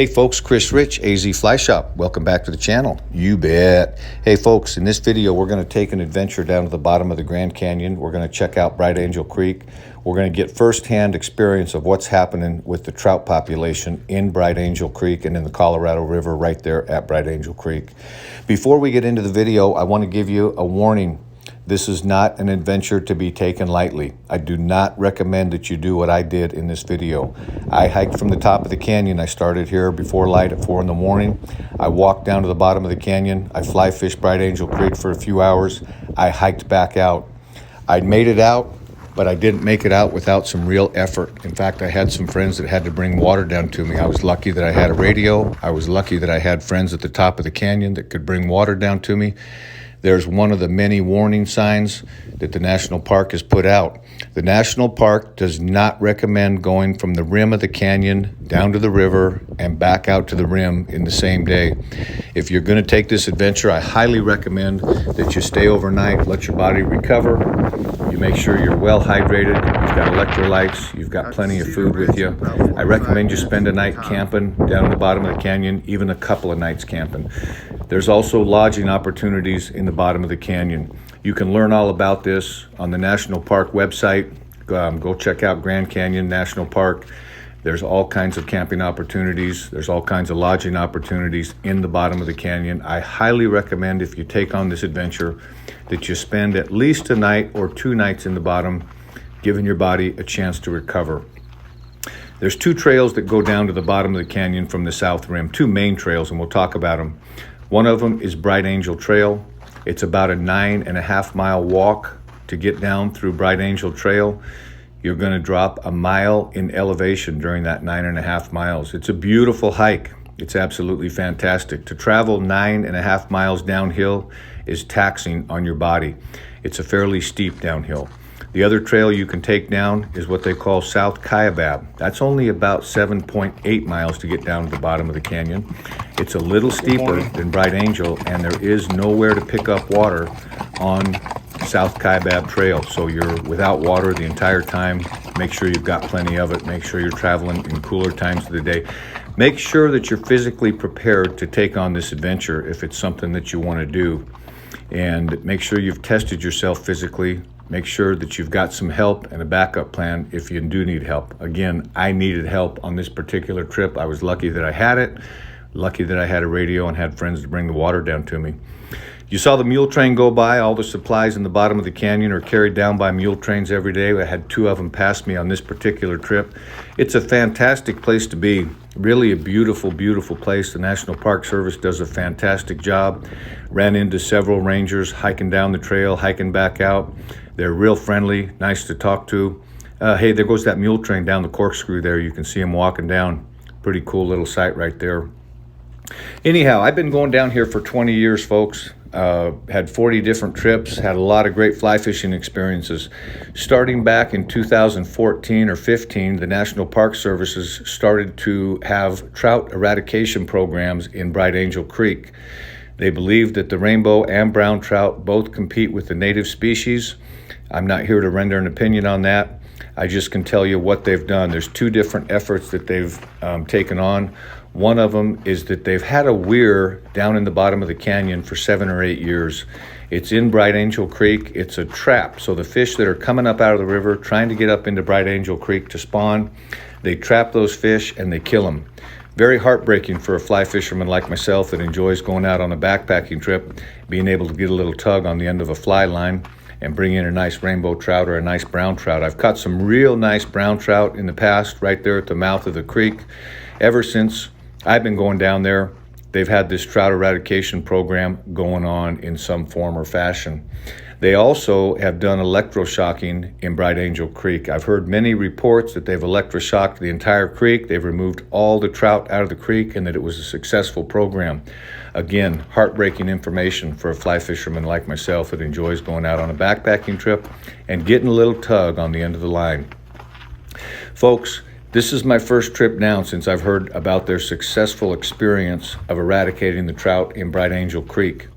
Hey folks, Chris Rich, AZ Fly Shop. Welcome back to the channel. You bet. Hey folks, in this video we're going to take an adventure down to the bottom of the Grand Canyon. We're going to check out Bright Angel Creek. We're going to get firsthand experience of what's happening with the trout population in Bright Angel Creek and in the Colorado River right there at Bright Angel Creek. Before we get into the video, I want to give you a warning. This is not an adventure to be taken lightly. I do not recommend that you do what I did in this video. I hiked from the top of the canyon. I started here before light at 4 in the morning. I walked down to the bottom of the canyon. I fly fished Bright Angel Creek for a few hours. I hiked back out. I made it out, but I didn't make it out without some real effort. In fact, I had some friends that had to bring water down to me. I was lucky that I had a radio. I was lucky that I had friends at the top of the canyon that could bring water down to me. There's one of the many warning signs that the National Park has put out. The National Park does not recommend going from the rim of the canyon down to the river and back out to the rim in the same day. If you're going to take this adventure, I highly recommend that you stay overnight, let your body recover. You make sure you're well hydrated, you've got electrolytes, you've got plenty of food with you. I recommend you spend a night camping down at the bottom of the canyon, even a couple of nights camping. There's also lodging opportunities in the bottom of the canyon. You can learn all about this on the National Park website. Go check out Grand Canyon National Park. There's all kinds of camping opportunities. There's all kinds of lodging opportunities in the bottom of the canyon. I highly recommend, if you take on this adventure, that you spend at least a night or 2 nights in the bottom, giving your body a chance to recover. There's 2 trails that go down to the bottom of the canyon from the south rim, 2 main trails, and we'll talk about them. One of them is Bright Angel Trail. It's about a 9.5-mile walk to get down through Bright Angel Trail. You're going to drop a mile in elevation during that 9.5 miles. It's a beautiful hike. It's absolutely fantastic. To travel 9.5 miles downhill is taxing on your body. It's a fairly steep downhill. The other trail you can take down is what they call South Kaibab. That's only about 7.8 miles to get down to the bottom of the canyon. It's a little steeper than Bright Angel, and there is nowhere to pick up water on South Kaibab Trail. So you're without water the entire time. Make sure you've got plenty of it. Make sure you're traveling in cooler times of the day. Make sure that you're physically prepared to take on this adventure if it's something that you want to do. And make sure you've tested yourself physically. Make sure that you've got some help and a backup plan if you do need help. Again, I needed help on this particular trip. I was lucky that I had it, lucky that I had a radio and had friends to bring the water down to me. You saw the mule train go by. All the supplies in the bottom of the canyon are carried down by mule trains every day. I had 2 of them pass me on this particular trip. It's a fantastic place to be. Really a beautiful, beautiful place. The National Park Service does a fantastic job. Ran into several rangers hiking down the trail, hiking back out. They're real friendly, nice to talk to. Hey, there goes that mule train down the corkscrew there. You can see them walking down. Pretty cool little sight right there. Anyhow, I've been going down here for 20 years, folks. Had 40 different trips, had a lot of great fly fishing experiences. Starting back in 2014 or 15, the National Park Services started to have trout eradication programs in Bright Angel Creek. They believe that the rainbow and brown trout both compete with the native species. I'm not here to render an opinion on that. I just can tell you what they've done. There's 2 different efforts that they've taken on. One of them is that they've had a weir down in the bottom of the canyon for 7 or 8 years. It's in Bright Angel Creek. It's a trap. So the fish that are coming up out of the river, trying to get up into Bright Angel Creek to spawn, they trap those fish and they kill them. Very heartbreaking for a fly fisherman like myself that enjoys going out on a backpacking trip, being able to get a little tug on the end of a fly line and bring in a nice rainbow trout or a nice brown trout. I've caught some real nice brown trout in the past right there at the mouth of the creek. Ever since I've been going down there, they've had this trout eradication program going on in some form or fashion. They also have done electroshocking in Bright Angel Creek. I've heard many reports that they've electroshocked the entire creek. They've removed all the trout out of the creek and that it was a successful program. Again, heartbreaking information for a fly fisherman like myself that enjoys going out on a backpacking trip and getting a little tug on the end of the line. Folks, this is my first trip down since I've heard about their successful experience of eradicating the trout in Bright Angel Creek.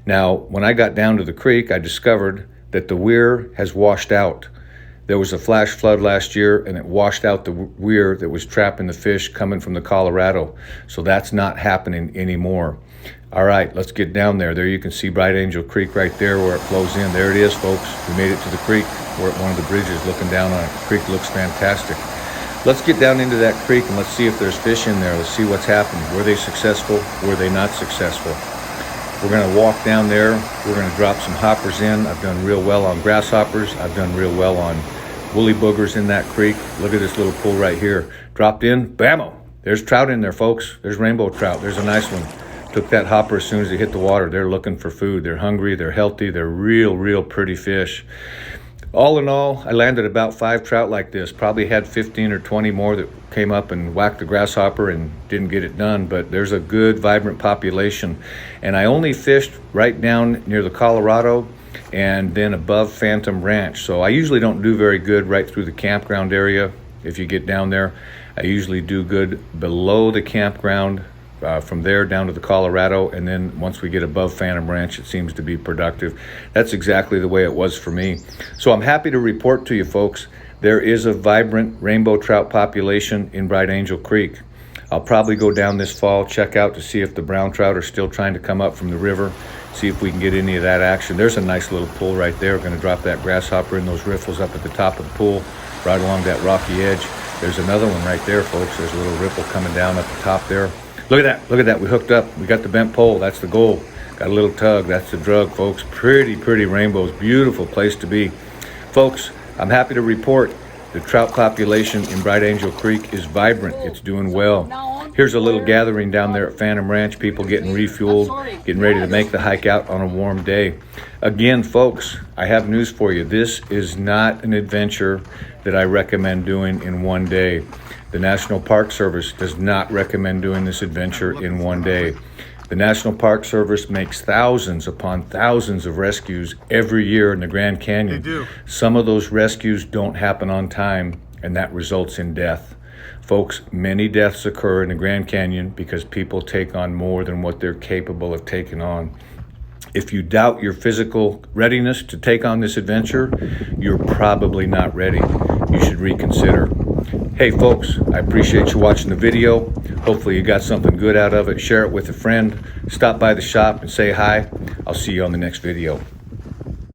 Now, when I got down to the creek, I discovered that the weir has washed out. There was a flash flood last year and it washed out the weir that was trapping the fish coming from the Colorado. So that's not happening anymore. All right, let's get down there. There you can see Bright Angel Creek right there where it flows in. There it is, folks. We made it to the creek. We're at one of the bridges looking down on it. The creek looks fantastic. Let's get down into that creek and let's see if there's fish in there. Let's see what's happened. Were they successful? Were they not successful? We're going to walk down there. We're going to drop some hoppers in. I've done real well on grasshoppers. I've done real well on woolly boogers in that creek. Look at this little pool right here. Dropped in, bammo. There's trout in there, folks. There's rainbow trout. There's a nice one. Took that hopper as soon as they hit the water. They're looking for food. They're hungry. They're healthy. They're real pretty fish. All in all, I landed about 5 trout like this. Probably had 15 or 20 more that came up and whacked the grasshopper and didn't get it done, but there's a good, vibrant population. And I only fished right down near the Colorado and then above Phantom Ranch. So I usually don't do very good right through the campground area. If you get down there, I usually do good below the campground, from there down to the Colorado, and then once we get above Phantom Ranch, it seems to be productive. That's exactly the way it was for me. So I'm happy to report to you folks, there is a vibrant rainbow trout population in Bright Angel Creek. I'll probably go down this fall, check out to see if the brown trout are still trying to come up from the river, see if we can get any of that action. There's a nice little pool right there. We're gonna drop that grasshopper in those riffles up at the top of the pool, right along that rocky edge. There's another one right there, folks. There's a little ripple coming down at the top there. Look at that, we hooked up. We got the bent pole, that's the goal. Got a little tug, that's the drug, folks. Pretty rainbows, beautiful place to be. Folks, I'm happy to report the trout population in Bright Angel Creek is vibrant, it's doing well. Here's a little gathering down there at Phantom Ranch, people getting refueled, getting ready to make the hike out on a warm day. Again, folks, I have news for you. This is not an adventure that I recommend doing in one day. The National Park Service does not recommend doing this adventure in one day. The National Park Service makes thousands upon thousands of rescues every year in the Grand Canyon. They do. Some of those rescues don't happen on time, and that results in death. Folks, many deaths occur in the Grand Canyon because people take on more than what they're capable of taking on. If you doubt your physical readiness to take on this adventure, you're probably not ready. You should reconsider. Hey folks, I appreciate you watching the video. Hopefully you got something good out of it. Share it with a friend. Stop by the shop and say hi. I'll see you on the next video.